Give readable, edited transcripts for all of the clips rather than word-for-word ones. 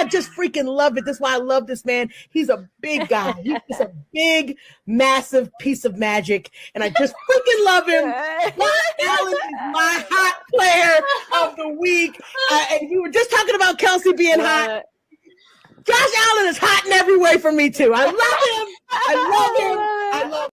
I just freaking love it. That's why I love this man. He's a big guy. He's just a big, massive piece of magic, and I just freaking love him. Josh Allen is my hot player of the week. And we were just talking about Kelsey being hot. Josh Allen is hot in every way for me too. I love him. I love him.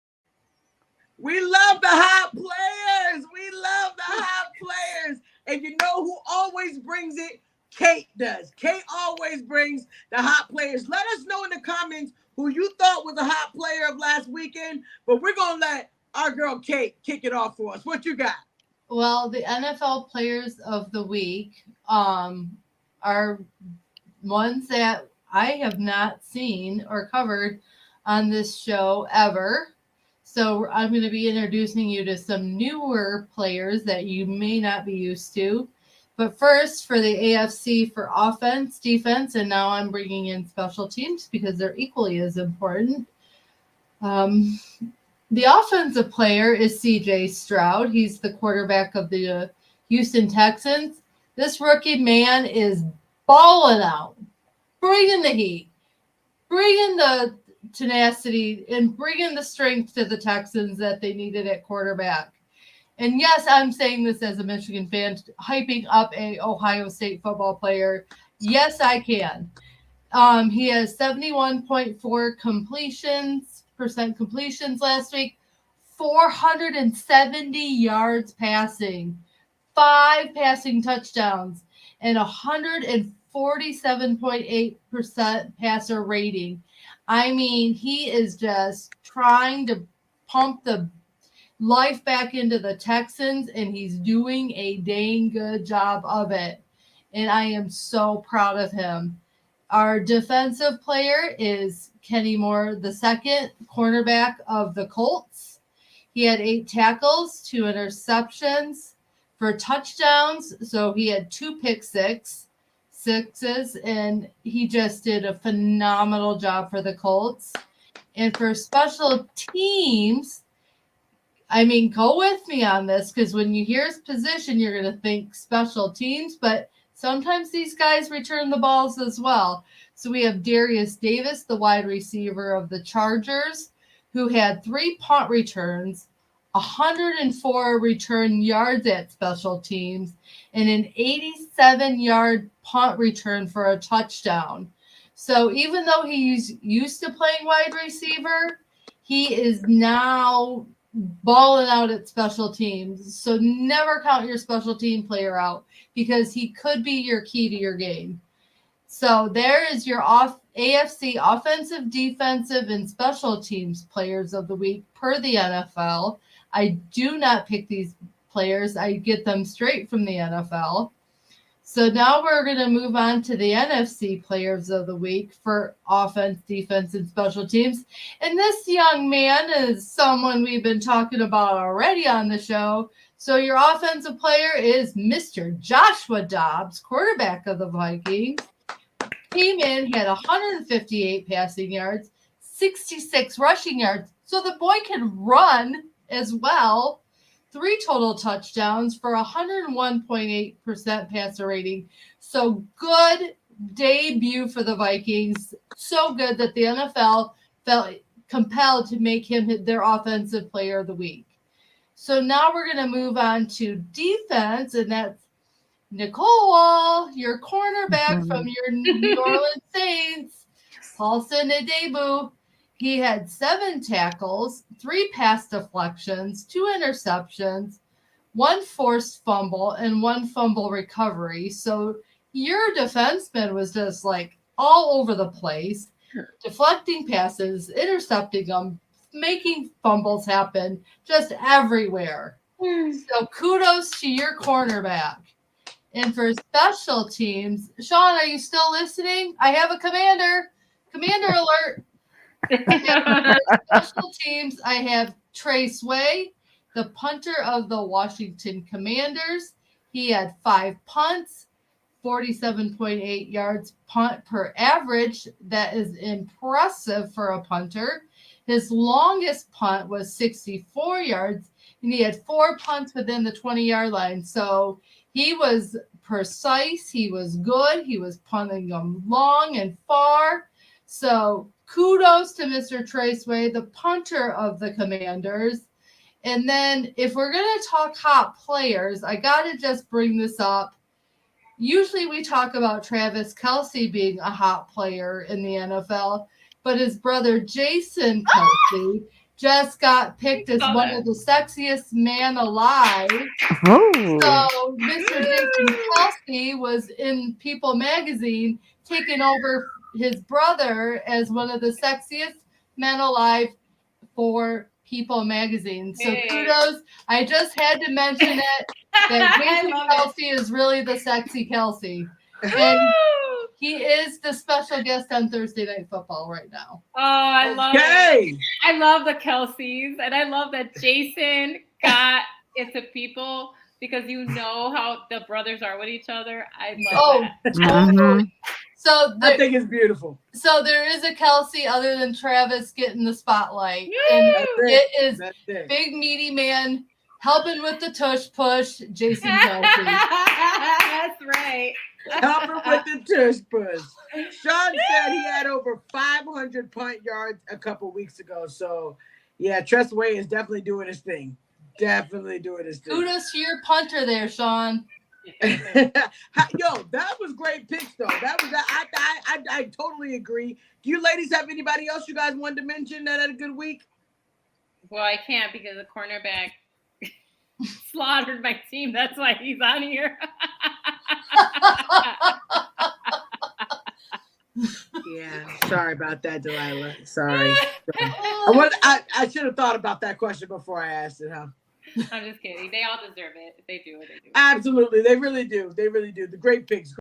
We love the hot players. We love the hot players. And you know who always brings it? Kate does. Kate always brings the hot players. Let us know in the comments who you thought was a hot player of last weekend. But we're going to let our girl Kate kick it off for us. What you got? Well, the NFL players of the week are ones that I have not seen or covered on this show ever. So I'm going to be introducing you to some newer players that you may not be used to. But first, for the AFC for offense, defense, and now I'm bringing in special teams because they're equally as important. The offensive player is C.J. Stroud. He's the quarterback of the Houston Texans. This rookie man is balling out, bringing the heat, bringing the tenacity, and bringing the strength to the Texans that they needed at quarterback. And yes, I'm saying this as a Michigan fan, hyping up a Ohio State football player. Yes, I can. He has 71.4 completions last week, 470 yards passing, 5 passing touchdowns, and 147.8% passer rating. I mean, he is just trying to pump the life back into the Texans, and he's doing a dang good job of it. And I am so proud of him. Our defensive player is Kenny Moore, the second cornerback of the Colts. He had 8 tackles, 2 interceptions for touchdowns. So he had 2 pick sixes, and he just did a phenomenal job for the Colts. And for special teams, I mean, go with me on this, because when you hear his position, you're going to think special teams, but sometimes these guys return the balls as well. So we have Darius Davis, the wide receiver of the Chargers, who had 3 punt returns, 104 return yards at special teams, and an 87-yard punt return for a touchdown. So even though he's used to playing wide receiver, he is now balling out at special teams. So never count your special team player out, because he could be your key to your game. So there is your AFC offensive, defensive, and special teams players of the week per the NFL. I do not pick these players. I get them straight from the NFL. So now we're going to move on to the NFC players of the week for offense, defense, and special teams. And this young man is someone we've been talking about already on the show. So your offensive player is Mr. Joshua Dobbs, quarterback of the Vikings. Came in, he had 158 passing yards, 66 rushing yards. So the boy can run as well. 3 total touchdowns for 101.8% passer rating. So good debut for the Vikings. So good that the NFL felt compelled to make him their offensive player of the week. So now we're going to move on to defense, and that's Nicole, your cornerback from your New Orleans Saints, Paulson Adebo. He had 7 tackles, 3 pass deflections, 2 interceptions, 1 forced fumble, and 1 fumble recovery. So your defenseman was just like all over the place, deflecting passes, intercepting them, making fumbles happen, just everywhere. So kudos to your cornerback. And for special teams, Sean, are you still listening? I have a commander. Commander alert. Special teams, I have Trace Way, the punter of the Washington Commanders. He had 5 punts, 47.8 yards punt per average. That is impressive for a punter. His longest punt was 64 yards, and he had 4 punts within the 20-yard line. So he was precise. He was good. He was punting them long and far. So kudos to Mr. Traceway, the punter of the Commanders. And then if we're going to talk hot players, I got to just bring this up. Usually we talk about Travis Kelce being a hot player in the NFL, but his brother Jason Kelce just got picked as one of the sexiest men alive. Oh. So Mr. Jason Kelce was in People magazine taking over his brother as one of the sexiest men alive for People magazine. So kudos. I just had to mention it, that Jason Kelce is really the sexy Kelce. And he is the special guest on Thursday Night Football right now. Oh, I love it. I love the Kelces, and I love that Jason got into People because you know how the brothers are with each other. I love that. Totally. So I think it's beautiful. So there is a Kelce other than Travis getting the spotlight. Woo! And That's it is it. big meaty man helping with the tush push, Jason Kelce. That's right. Helping with the tush push. Sean said he had over 500 punt yards a couple weeks ago. So, yeah, Tressway is definitely doing his thing. Definitely doing his thing. Kudos to your punter there, Sean. Yo, that was great picks though. That was I totally agree. Do you ladies have anybody else you guys wanted to mention that had a good week? Well, I can't because the cornerback slaughtered my team. That's why he's on here. Yeah, sorry about that, Delilah. Sorry. I should have thought about that question before I asked it, huh? I'm just kidding. They all deserve it. They do. Absolutely, they really do. They really do. The great picks.